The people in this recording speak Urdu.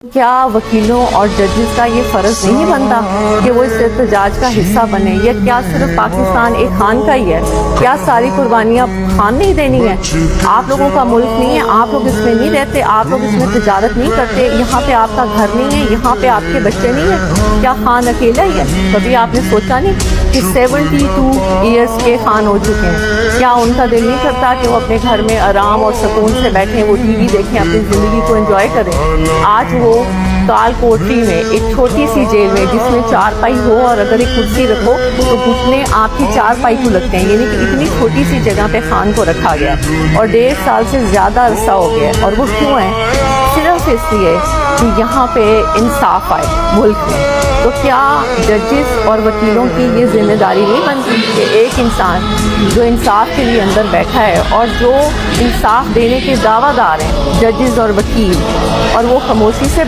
کیا وکیلوں اور ججز کا یہ فرض نہیں بنتا کہ وہ اس احتجاج کا حصہ بنے؟ یا کیا صرف پاکستان ایک خان کا ہی ہے؟ کیا ساری قربانیاں خان نہیں دینی ہے؟ آپ لوگوں کا ملک نہیں ہے، آپ لوگ اس میں نہیں رہتے، آپ لوگ اس میں تجارت نہیں کرتے، یہاں پہ آپ کا گھر نہیں ہے، یہاں پہ آپ کے بچے نہیں ہیں؟ کیا خان اکیلا ہی ہے؟ کبھی آپ نے سوچا نہیں کہ 72 ایئرس کے خان ہو چکے ہیں؟ کیا ان کا دل نہیں کرتا کہ وہ اپنے گھر میں آرام اور سکون سے بیٹھیں، وہ ٹی وی دیکھیں، اپنی زندگی کو انجوائے کریں؟ آج وہ کال کوٹری میں ایک چھوٹی سی جیل میں جس میں 4 پائی ہو اور اگر ایک کرسی رکھو تو گھٹنے آپ کی 4 پائی کو لگتے ہیں، یعنی کہ اتنی چھوٹی سی جگہ پہ خان کو رکھا گیا اور 1.5 سال سے زیادہ عرصہ ہو گیا. اور وہ کیوں ہے؟ صرف اس لیے کہ یہاں پہ انصاف آئے ملک میں. تو کیا ججز اور وکیلوں کی یہ ذمہ داری نہیں بنتی کہ ایک انسان جو انصاف کے لیے اندر بیٹھا ہے اور جو انصاف دینے کے دعویٰ دار ہیں ججز اور وکیل، اور وہ خاموشی سے